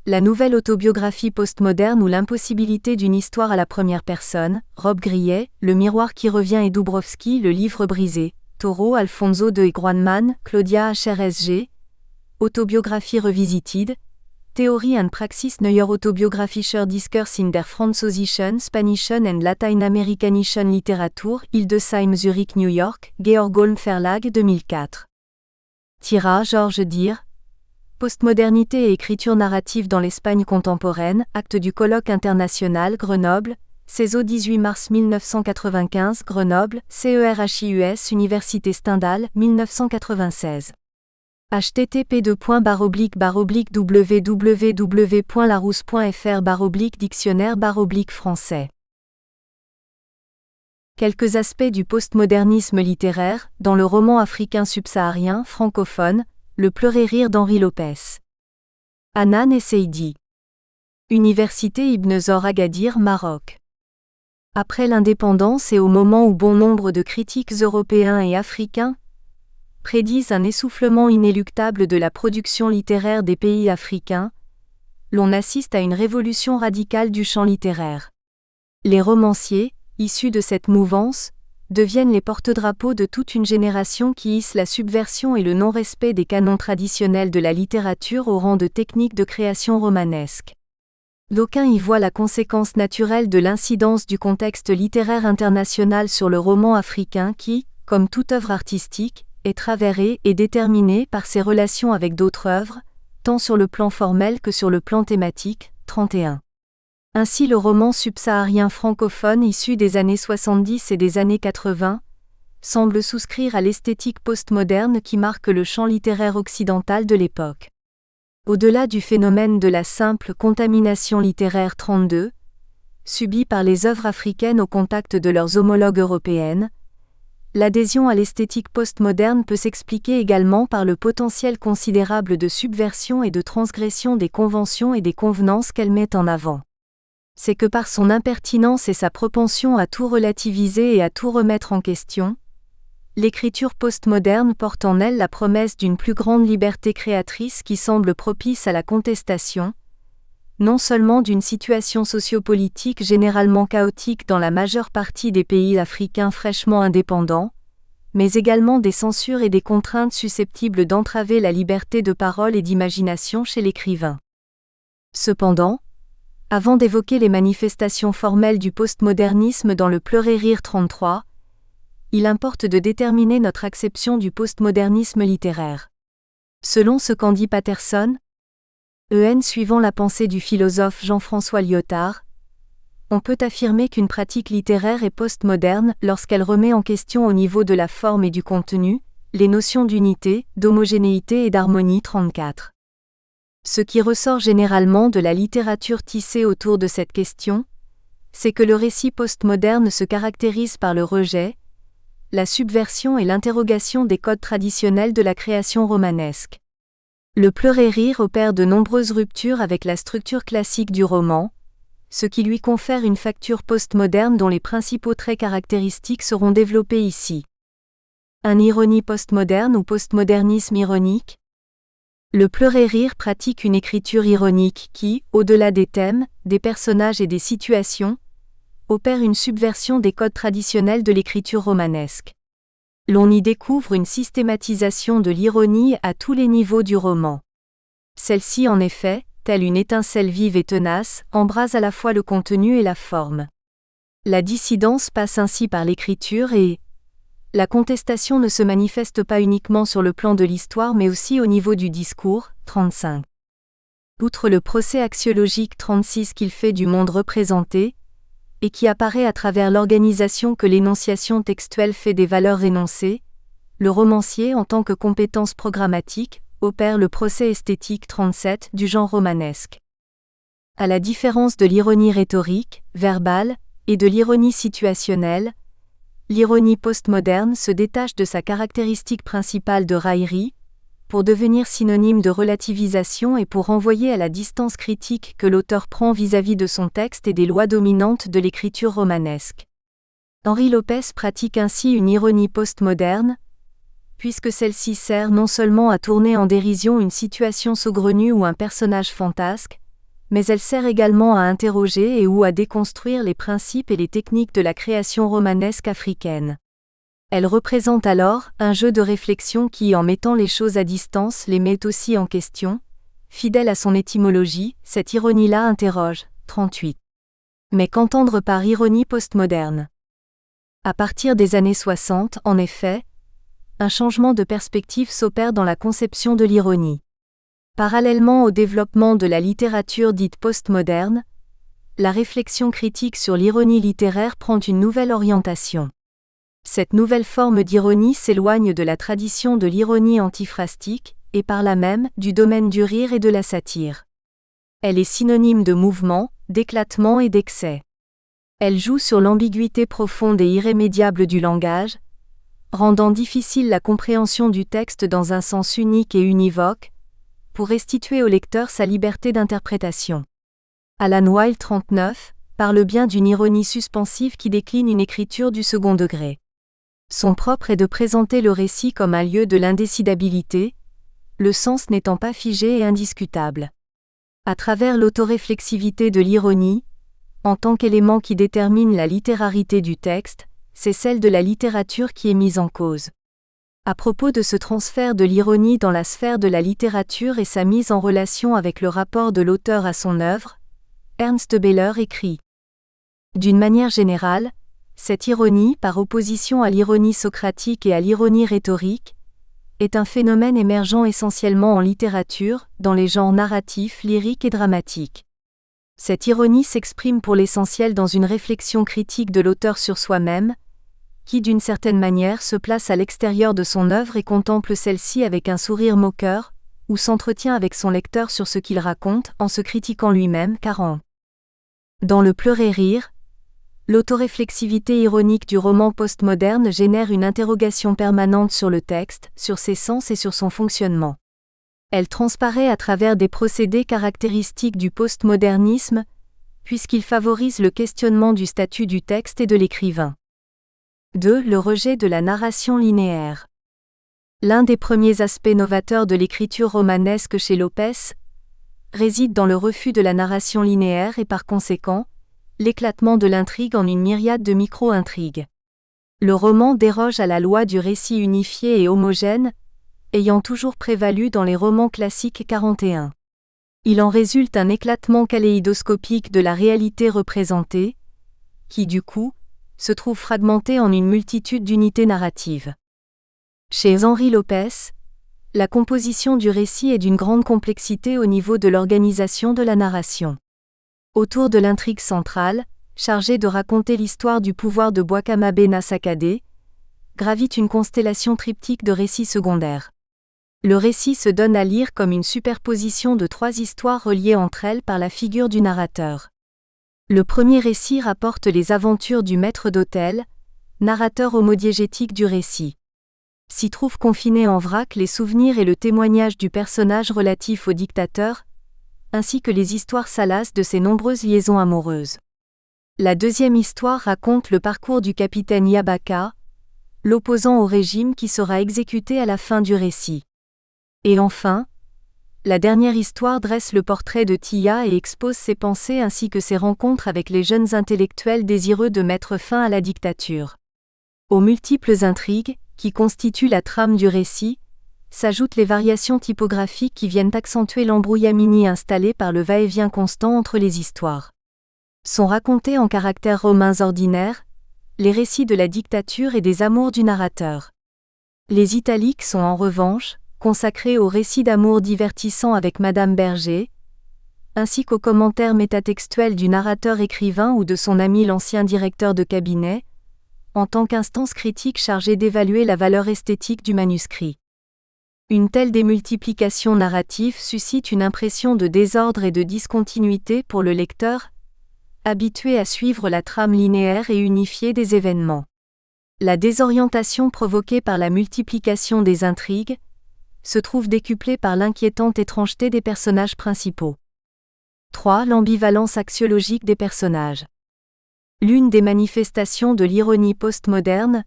La nouvelle autobiographie postmoderne ou l'impossibilité d'une histoire à la première personne, Rob Grillet, Le miroir qui revient et Dubrovski, Le livre brisé, Toro, Alfonso II et Groenman, Claudia HRSG. Autobiographie revisited. Theory and Praxis Neuer Autobiographischer Discourse in der Französischen, Spanischen and Lateinamerikanischen Literatur, Hildesheim, Zurich, New York, Georg Holm Verlag 2004. Tira, Georges Dire. Postmodernité et écriture narrative dans l'Espagne contemporaine, acte du colloque international, Grenoble, CESO 18 mars 1995, Grenoble, CERHIUS, Université Stendhal, 1996. http://www.larousse.fr/dictionnaire/français. Quelques aspects du postmodernisme littéraire, dans le roman africain subsaharien, francophone, Le pleurer rire d'Henri Lopez. Hanan et Seydi. Université Ibn Zor Agadir, Maroc. Après l'indépendance et au moment où bon nombre de critiques européens et africains prédisent un essoufflement inéluctable de la production littéraire des pays africains, l'on assiste à une révolution radicale du champ littéraire. Les romanciers, issus de cette mouvance, deviennent les porte-drapeaux de toute une génération qui hisse la subversion et le non-respect des canons traditionnels de la littérature au rang de techniques de création romanesque. D'aucuns y voient la conséquence naturelle de l'incidence du contexte littéraire international sur le roman africain qui, comme toute œuvre artistique, est travérée et déterminée par ses relations avec d'autres œuvres, tant sur le plan formel que sur le plan thématique. 31. Ainsi le roman subsaharien francophone issu des années 70 et des années 80 semble souscrire à l'esthétique postmoderne qui marque le champ littéraire occidental de l'époque. Au-delà du phénomène de la simple contamination littéraire 32, subie par les œuvres africaines au contact de leurs homologues européennes, L'adhésion à l'esthétique postmoderne peut s'expliquer également par le potentiel considérable de subversion et de transgression des conventions et des convenances qu'elle met en avant. C'est que par son impertinence et sa propension à tout relativiser et à tout remettre en question, l'écriture postmoderne porte en elle la promesse d'une plus grande liberté créatrice qui semble propice à la contestation, non seulement d'une situation sociopolitique généralement chaotique dans la majeure partie des pays africains fraîchement indépendants, mais également des censures et des contraintes susceptibles d'entraver la liberté de parole et d'imagination chez l'écrivain. Cependant, avant d'évoquer les manifestations formelles du postmodernisme dans le Pleurer rire 33, il importe de déterminer notre acception du postmodernisme littéraire. Selon ce qu'en dit Patterson, suivant la pensée du philosophe Jean-François Lyotard, on peut affirmer qu'une pratique littéraire est postmoderne lorsqu'elle remet en question au niveau de la forme et du contenu, les notions d'unité, d'homogénéité et d'harmonie 34. Ce qui ressort généralement de la littérature tissée autour de cette question, c'est que le récit postmoderne se caractérise par le rejet, la subversion et l'interrogation des codes traditionnels de la création romanesque. Le Pleurer rire opère de nombreuses ruptures avec la structure classique du roman, ce qui lui confère une facture postmoderne dont les principaux traits caractéristiques seront développés ici. Un ironie postmoderne ou postmodernisme ironique ? Le Pleurer rire pratique une écriture ironique qui, au-delà des thèmes, des personnages et des situations, opère une subversion des codes traditionnels de l'écriture romanesque. L'on y découvre une systématisation de l'ironie à tous les niveaux du roman. Celle-ci en effet, telle une étincelle vive et tenace, embrase à la fois le contenu et la forme. La dissidence passe ainsi par l'écriture et la contestation ne se manifeste pas uniquement sur le plan de l'histoire mais aussi au niveau du discours, 35. Outre le procès axiologique 36 qu'il fait du monde représenté, et qui apparaît à travers l'organisation que l'énonciation textuelle fait des valeurs énoncées, le romancier en tant que compétence programmatique, opère le procès esthétique 37 du genre romanesque. À la différence de l'ironie rhétorique, verbale, et de l'ironie situationnelle, l'ironie postmoderne se détache de sa caractéristique principale de raillerie, pour devenir synonyme de relativisation et pour renvoyer à la distance critique que l'auteur prend vis-à-vis de son texte et des lois dominantes de l'écriture romanesque. Henri Lopez pratique ainsi une ironie postmoderne, puisque celle-ci sert non seulement à tourner en dérision une situation saugrenue ou un personnage fantasque, mais elle sert également à interroger et ou à déconstruire les principes et les techniques de la création romanesque africaine. Elle représente alors un jeu de réflexion qui, en mettant les choses à distance, les met aussi en question. Fidèle à son étymologie, cette ironie-là interroge. 38. Mais qu'entendre par ironie postmoderne ? À partir des années 60, en effet, un changement de perspective s'opère dans la conception de l'ironie. Parallèlement au développement de la littérature dite postmoderne, la réflexion critique sur l'ironie littéraire prend une nouvelle orientation. Cette nouvelle forme d'ironie s'éloigne de la tradition de l'ironie antiphrastique, et par là même du domaine du rire et de la satire. Elle est synonyme de mouvement, d'éclatement et d'excès. Elle joue sur l'ambiguïté profonde et irrémédiable du langage, rendant difficile la compréhension du texte dans un sens unique et univoque, pour restituer au lecteur sa liberté d'interprétation. Alan Wilde 39 parle bien d'une ironie suspensive qui décline une écriture du second degré. Son propre est de présenter le récit comme un lieu de l'indécidabilité, le sens n'étant pas figé et indiscutable. À travers l'autoréflexivité de l'ironie, en tant qu'élément qui détermine la littérarité du texte, c'est celle de la littérature qui est mise en cause. À propos de ce transfert de l'ironie dans la sphère de la littérature et sa mise en relation avec le rapport de l'auteur à son œuvre, Ernst Beller écrit : d'une manière générale, cette ironie, par opposition à l'ironie socratique et à l'ironie rhétorique, est un phénomène émergent essentiellement en littérature, dans les genres narratifs, lyriques et dramatiques. Cette ironie s'exprime pour l'essentiel dans une réflexion critique de l'auteur sur soi-même, qui d'une certaine manière se place à l'extérieur de son œuvre et contemple celle-ci avec un sourire moqueur, ou s'entretient avec son lecteur sur ce qu'il raconte en se critiquant lui-même. 40. Dans le Pleurer rire, L'autoréflexivité ironique du roman postmoderne génère une interrogation permanente sur le texte, sur ses sens et sur son fonctionnement. Elle transparaît à travers des procédés caractéristiques du postmodernisme, puisqu'il favorise le questionnement du statut du texte et de l'écrivain. 2. Le rejet de la narration linéaire. L'un des premiers aspects novateurs de l'écriture romanesque chez Lopez réside dans le refus de la narration linéaire et par conséquent, l'éclatement de l'intrigue en une myriade de micro-intrigues. Le roman déroge à la loi du récit unifié et homogène, ayant toujours prévalu dans les romans classiques 41. Il en résulte un éclatement kaléidoscopique de la réalité représentée, qui du coup, se trouve fragmentée en une multitude d'unités narratives. Chez Henri Lopez, la composition du récit est d'une grande complexité au niveau de l'organisation de la narration. Autour de l'intrigue centrale, chargée de raconter l'histoire du pouvoir de Bwakamabe Nasakade, gravite une constellation triptyque de récits secondaires. Le récit se donne à lire comme une superposition de 3 histoires reliées entre elles par la figure du narrateur. Le premier récit rapporte les aventures du maître d'hôtel, narrateur homodiégétique du récit. S'y trouvent confinés en vrac les souvenirs et le témoignage du personnage relatif au dictateur, ainsi que les histoires salaces de ses nombreuses liaisons amoureuses. La deuxième histoire raconte le parcours du capitaine Yabaka, l'opposant au régime qui sera exécuté à la fin du récit. Et enfin, la dernière histoire dresse le portrait de Tia et expose ses pensées ainsi que ses rencontres avec les jeunes intellectuels désireux de mettre fin à la dictature. Aux multiples intrigues, qui constituent la trame du récit, s'ajoutent les variations typographiques qui viennent accentuer l'embrouillamini installé par le va-et-vient constant entre les histoires. Sont racontés en caractères romains ordinaires, les récits de la dictature et des amours du narrateur. Les italiques sont en revanche consacrés aux récits d'amour divertissants avec Madame Berger, ainsi qu'aux commentaires métatextuels du narrateur-écrivain ou de son ami l'ancien directeur de cabinet, en tant qu'instance critique chargée d'évaluer la valeur esthétique du manuscrit. Une telle démultiplication narrative suscite une impression de désordre et de discontinuité pour le lecteur, habitué à suivre la trame linéaire et unifiée des événements. La désorientation provoquée par la multiplication des intrigues se trouve décuplée par l'inquiétante étrangeté des personnages principaux. 3. L'ambivalence axiologique des personnages. L'une des manifestations de l'ironie postmoderne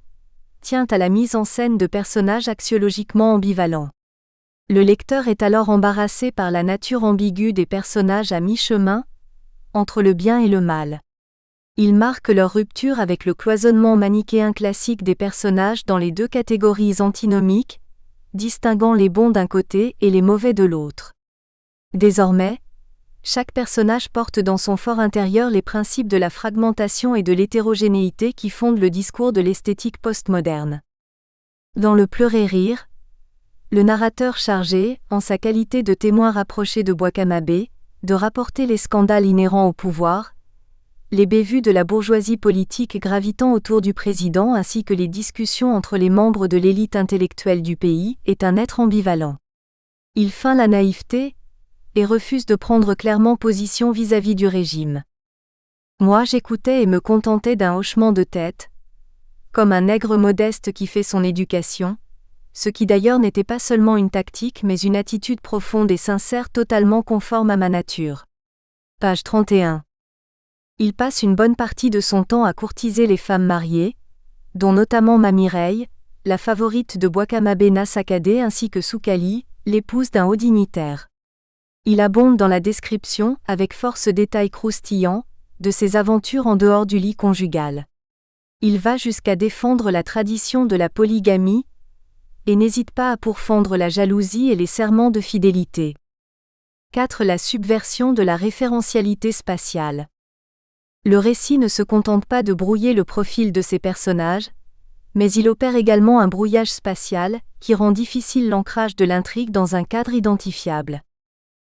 tient à la mise en scène de personnages axiologiquement ambivalents. Le lecteur est alors embarrassé par la nature ambiguë des personnages à mi-chemin, entre le bien et le mal. Ils marquent leur rupture avec le cloisonnement manichéen classique des personnages dans les 2 catégories antinomiques, distinguant les bons d'un côté et les mauvais de l'autre. Désormais, chaque personnage porte dans son fort intérieur les principes de la fragmentation et de l'hétérogénéité qui fondent le discours de l'esthétique postmoderne. Dans Le Pleurer rire, le narrateur chargé, en sa qualité de témoin rapproché de Bwakamabe, de rapporter les scandales inhérents au pouvoir, les bévues de la bourgeoisie politique gravitant autour du président ainsi que les discussions entre les membres de l'élite intellectuelle du pays, est un être ambivalent. Il feint la naïveté et refuse de prendre clairement position vis-à-vis du régime. Moi j'écoutais et me contentais d'un hochement de tête, comme un nègre modeste qui fait son éducation, ce qui d'ailleurs n'était pas seulement une tactique mais une attitude profonde et sincère totalement conforme à ma nature. Page 31. Il passe une bonne partie de son temps à courtiser les femmes mariées, dont notamment Mamireille, la favorite de Bwakamabe Nasakade ainsi que Soukali, l'épouse d'un haut dignitaire. Il abonde dans la description, avec force détails croustillants, de ses aventures en dehors du lit conjugal. Il va jusqu'à défendre la tradition de la polygamie, et n'hésite pas à pourfendre la jalousie et les serments de fidélité. 4. La subversion de la référentialité spatiale. Le récit ne se contente pas de brouiller le profil de ses personnages, mais il opère également un brouillage spatial, qui rend difficile l'ancrage de l'intrigue dans un cadre identifiable.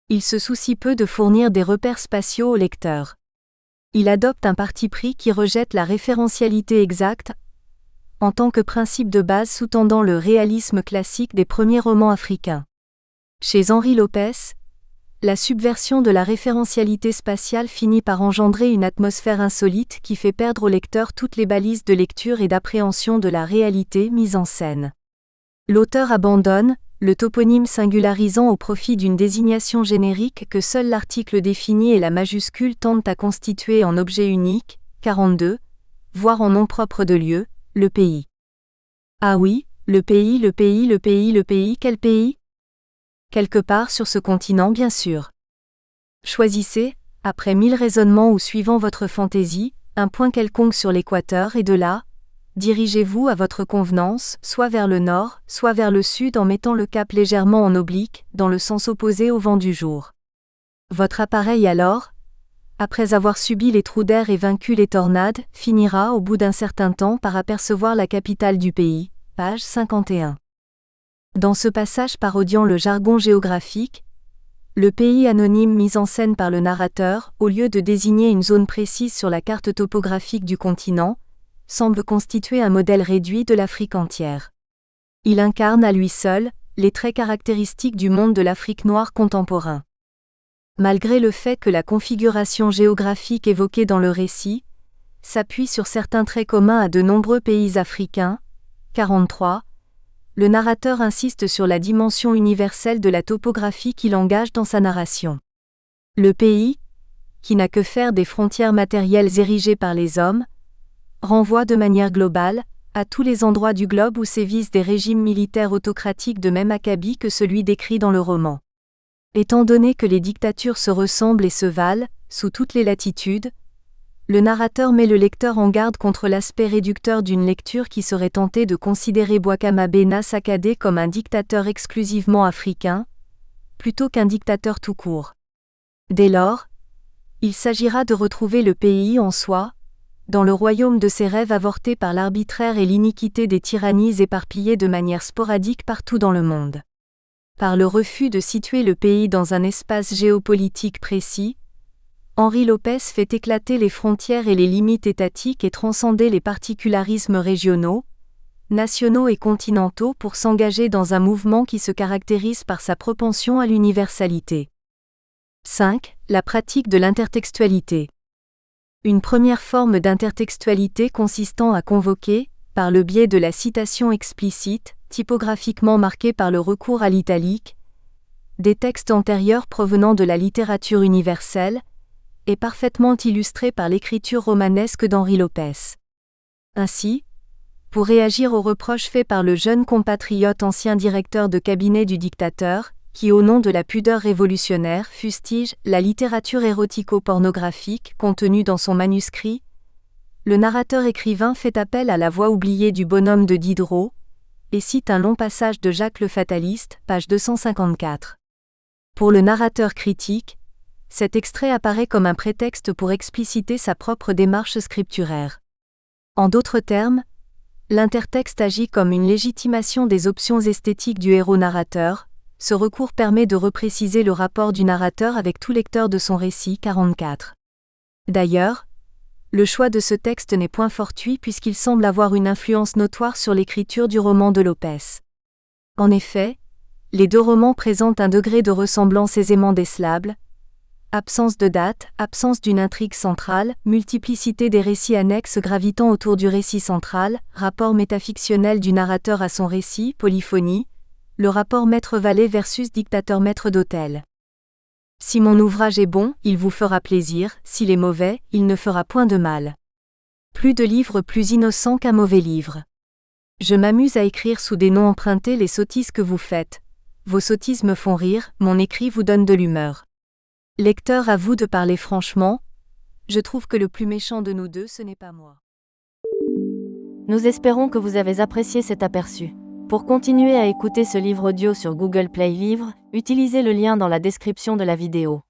Il se soucie peu de fournir des repères spatiaux au lecteur. Il adopte un parti pris qui rejette la référentialité exacte, en tant que principe de base sous-tendant le réalisme classique des premiers romans africains. Chez Henri Lopez, La subversion de la référentialité spatiale finit par engendrer une atmosphère insolite qui fait perdre au lecteur toutes les balises de lecture et d'appréhension de la réalité mise en scène. L'auteur abandonne, le toponyme singularisant au profit d'une désignation générique que seul l'article défini et la majuscule tentent à constituer en objet unique, 42, voire en nom propre de lieu, le pays. Ah oui, le pays, le pays, le pays, le pays, quel pays ? Quelque part sur ce continent bien sûr. Choisissez, après 1000 raisonnements ou suivant votre fantaisie, un point quelconque sur l'équateur et de là, dirigez-vous à votre convenance, soit vers le nord, soit vers le sud en mettant le cap légèrement en oblique, dans le sens opposé au vent du jour. Votre appareil alors, après avoir subi les trous d'air et vaincu les tornades, finira au bout d'un certain temps par apercevoir la capitale du pays, page 51. Dans ce passage parodiant le jargon géographique, le pays anonyme mis en scène par le narrateur, au lieu de désigner une zone précise sur la carte topographique du continent, semble constituer un modèle réduit de l'Afrique entière. Il incarne à lui seul les traits caractéristiques du monde de l'Afrique noire contemporain. Malgré le fait que la configuration géographique évoquée dans le récit s'appuie sur certains traits communs à de nombreux pays africains, 43, le narrateur insiste sur la dimension universelle de la topographie qu'il engage dans sa narration. Le pays, qui n'a que faire des frontières matérielles érigées par les hommes, renvoie de manière globale à tous les endroits du globe où sévissent des régimes militaires autocratiques de même acabit que celui décrit dans le roman. Étant donné que les dictatures se ressemblent et se valent, sous toutes les latitudes, le narrateur met le lecteur en garde contre l'aspect réducteur d'une lecture qui serait tentée de considérer Bouakam Bena Sakadé comme un dictateur exclusivement africain, plutôt qu'un dictateur tout court. Dès lors, il s'agira de retrouver le pays en soi, dans le royaume de ses rêves avortés par l'arbitraire et l'iniquité des tyrannies éparpillées de manière sporadique partout dans le monde. Par le refus de situer le pays dans un espace géopolitique précis, Henri Lopez fait éclater les frontières et les limites étatiques et transcender les particularismes régionaux, nationaux et continentaux pour s'engager dans un mouvement qui se caractérise par sa propension à l'universalité. 5. La pratique de l'intertextualité. Une première forme d'intertextualité consistant à convoquer, par le biais de la citation explicite, typographiquement marquée par le recours à l'italique, des textes antérieurs provenant de la littérature universelle, est parfaitement illustrée par l'écriture romanesque d'Henri Lopez. Ainsi, pour réagir aux reproches faits par le jeune compatriote ancien directeur de cabinet du dictateur, qui au nom de la pudeur révolutionnaire fustige la littérature érotico-pornographique contenue dans son manuscrit, le narrateur-écrivain fait appel à la voix oubliée du bonhomme de Diderot, et cite un long passage de Jacques le Fataliste, page 254. Pour le narrateur critique, cet extrait apparaît comme un prétexte pour expliciter sa propre démarche scripturaire. En d'autres termes, l'intertexte agit comme une légitimation des options esthétiques du héros-narrateur. Ce recours permet de repréciser le rapport du narrateur avec tout lecteur de son récit 44. D'ailleurs, le choix de ce texte n'est point fortuit puisqu'il semble avoir une influence notoire sur l'écriture du roman de Lopez. En effet, les deux romans présentent un degré de ressemblance aisément décelable, absence de date, absence d'une intrigue centrale, multiplicité des récits annexes gravitant autour du récit central, rapport métafictionnel du narrateur à son récit, polyphonie, le rapport maître-valet versus dictateur-maître d'hôtel. Si mon ouvrage est bon, il vous fera plaisir, s'il est mauvais, il ne fera point de mal. Plus de livres plus innocents qu'un mauvais livre. Je m'amuse à écrire sous des noms empruntés les sottises que vous faites. Vos sottises me font rire, mon écrit vous donne de l'humeur. Lecteur, à vous de parler franchement, je trouve que le plus méchant de nous deux, ce n'est pas moi. Nous espérons que vous avez apprécié cet aperçu. Pour continuer à écouter ce livre audio sur Google Play Livres, utilisez le lien dans la description de la vidéo.